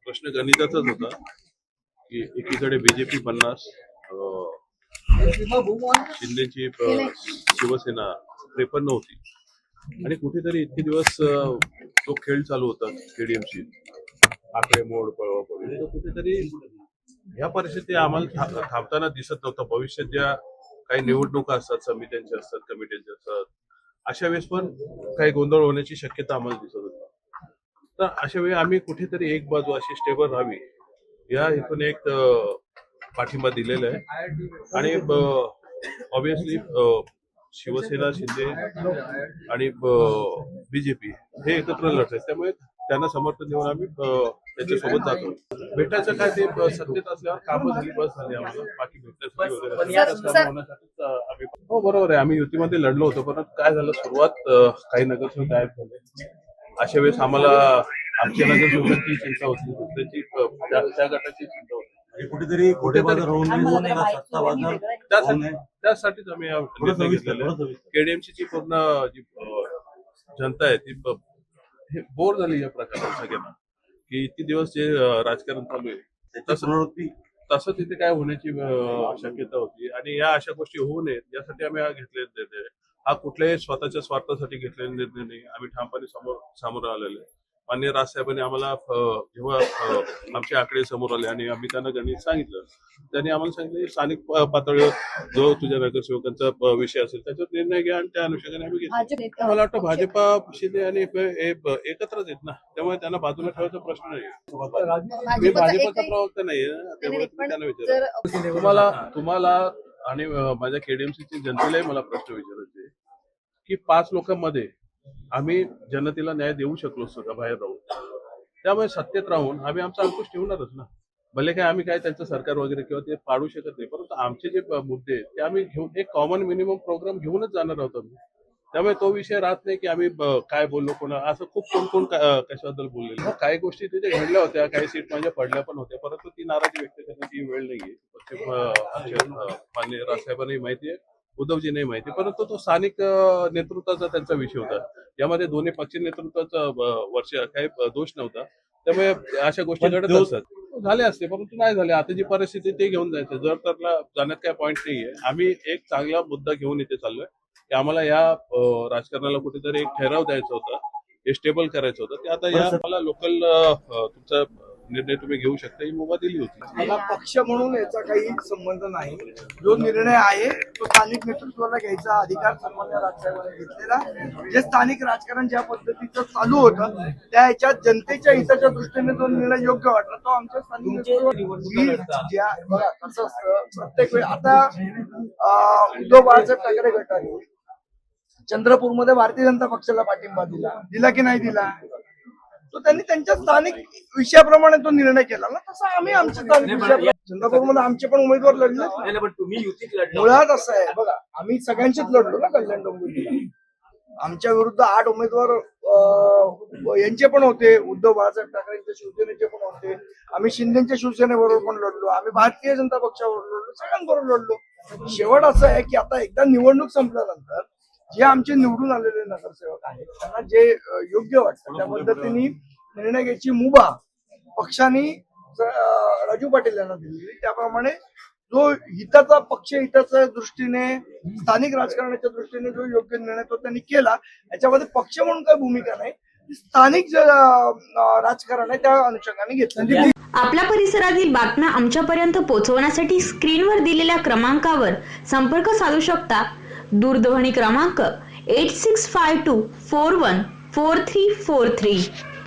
प्रश्न गणिताचाच होता की एकीकडे बीजेपी 50, शिंदेची शिवसेना 53 होती आणि कुठेतरी इतके दिवस तो खेळ चालू होता केडीएमसी आकडे मोड पळवा कुठेतरी ह्या परिस्थिती आम्हाला थांबताना दिसत नव्हतं. भविष्यात ज्या काही निवडणुका असतात, समित्यांच्या असतात, कमिट्यांच्या असतात, अशा वेळेस पण काही गोंधळ होण्याची शक्यता आम्हाला दिसत होती. तर अशा वेळी आम्ही कुठेतरी एक बाजू अशी स्टेबल राहावी या इथून एक पाठिंबा दिलेला आहे आणि ऑब्विसली शिवसेना, शिंदे आणि बीजेपी हे एकत्र लढत आहेत, त्यामुळे त्यांना समर्थन देऊन आम्ही त्याच्यासोबत जातो. भेटायचं काय ते सत्तेत असल्यावर कामं झाली बस झाली आम्हाला, बाकी भेटण्यासाठी वगैरे आम्ही हो बरोबर आहे. आम्ही युतीमध्ये लढलो होतो, परंतु काय झालं सुरुवात काही नगरसेवक गायब झाले. अशा वेळेस आम्हाला आमच्या नगरसेवकांची चिंता होती, दुसऱ्याची त्या गटाची चिंता होती. कुठेतरी त्यासाठीच आम्ही निर्णय घेतलेला आहे. केडीएमसीची पूर्ण जी जनता आहे ती बोर झाली या प्रकारात सगळ्यांना, की इतके दिवस जे राजकारण चालू आहे तसं तिथे काय होण्याची शक्यता होती आणि या अशा गोष्टी होऊ नयेत यासाठी आम्ही घेतलेले निर्णय. हा कुठल्याही स्वतःच्या स्वार्थासाठी घेतलेला निर्णय नाही. आम्ही ठामपणे समोर आलेले. माननीय राजसाहेबांनी आम्हाला जेव्हा आमचे आकडे समोर आले आणि आम्ही त्यांना गणित सांगितलं, त्यांनी आम्हाला सांगितलं की स्थानिक पातळीवर जो तुझ्या नगरसेवकांचा विषय असेल त्याच्यावर निर्णय घ्या आणि त्या अनुषंगाने आम्ही घेतला. मला वाटतं भाजपा, शिंदे आणि एकत्रच आहेत ना, त्यामुळे त्यांना बाजूला ठेवायचा प्रश्न नाही. मी भाजपचा प्रवक्ता नाहीये, त्यामुळे त्यांना विचार. तुम्हाला आणि माझ्या केडीएमसीच्या जनतेलाही मला प्रश्न विचारायचे की 5 लोकांमध्ये आम्ही जनतेला न्याय देऊ शकलो असतो का बाहेर राहून? त्यामुळे सत्तेत राहून आम्ही आमचा अंकुश ठेवणारच ना. भले काय आम्ही काय त्यांचं सरकार वगैरे किंवा ते पाडू शकत नाही, परंतु आमचे जे मुद्दे आहेत ते आम्ही घेऊन एक कॉमन मिनिमम प्रोग्राम घेऊनच जाणार आहोत आम्ही. त्यामुळे तो विषय राहत नाही की आम्ही काय बोललो कोणा असं खूप कोण कशाबद्दल बोललेलं. काही गोष्टी तिथे घडल्या होत्या, काही सीट माझ्या पडल्या पण होत्या, परंतु ती नाराजी व्यक्त करण्याची वेळ नाहीये. माननीय राजसाहेबांनाही माहिती आहे, उद्धवजींनाही माहिती, परंतु तो स्थानिक नेतृत्वाचा त्यांचा विषय होता. यामध्ये दोन्ही पक्ष नेतृत्वाचा काही दोष नव्हता. त्यामुळे अशा गोष्टी घडत असतात, झाले असते, परंतु नाही झाले. आता जी परिस्थिती ते घेऊन जायचं, जर त्याला जाण्यात काय पॉईंट नाहीये. आम्ही एक चांगला मुद्दा घेऊन इथे चाललोय की आम्हाला या राजकारणाला कुठेतरी एक ठराव द्यायचा होता, हे स्टेबल करायचं होतं. ते आता या मला लोकल तुमचा निर्णय तुम्ही घेऊ शकता ही मुभा दिली होती. मला पक्ष म्हणून याचा काही संबंध नाही. जो निर्णय आहे तो स्थानिक नेतृत्वाला घ्यायचा अधिकार सामान्य राजकारणाने घेतलेला. जे स्थानिक राजकारण ज्या पद्धतीचं चालू होतं त्या ह्याच्यात जनतेच्या हिताच्या दृष्टीने जो निर्णय योग्य वाटला तो आमच्या स्थानिक बघा कसं असतं प्रत्येक वेळी. आता उद्धव बाळासाहेब ठाकरे गटाने चंद्रपूरमध्ये भारतीय जनता पक्षाला पाठिंबा दिला की नाही दिला? तो त्यांनी त्यांच्या स्थानिक विषयाप्रमाणे तो निर्णय केला ना, तसा आम्ही आमच्या स्थानिक विषयाप्रमाणे चंद्रपूरमध्ये आमचे पण उमेदवार लढले. मुळात असं आहे बघा, आम्ही सगळ्यांचीच लढलो ना कल्याण डोंबिवलीला. आमच्या विरुद्ध 8 उमेदवार यांचे पण होते, उद्धव बाळासाहेब ठाकरेंच्या शिवसेनेचे पण होते. आम्ही शिंदेच्या शिवसेनेबरोबर पण लढलो, आम्ही भारतीय जनता पक्षाबरोबर लढलो, सगळ्यांबरोबर लढलो. शेवट असं आहे की आता एकदा निवडणूक संपल्यानंतर जे आमचे निवडून आलेले नगरसेवक आहेत त्यांना जे योग्य वाटतं त्या पद्धतीने निर्णय घ्यायची मुभा पक्षाने राजू पाटील यांना दिली. त्याप्रमाणे जो हिताचा पक्ष हिताच्या दृष्टीने स्थानिक राजकारणाच्या दृष्टीने जो योग्य निर्णय तो त्यांनी केला. याच्यामध्ये पक्ष म्हणून काही भूमिका नाही, स्थानिक जे राजकारण आहे त्या अनुषंगाने घेतलं. आपल्या परिसरातील बातम्या आमच्यापर्यंत पोहोचवण्यासाठी स्क्रीनवर दिलेल्या क्रमांकावर संपर्क साधू शकता. दूरध्वनी क्रमांक 8652414343.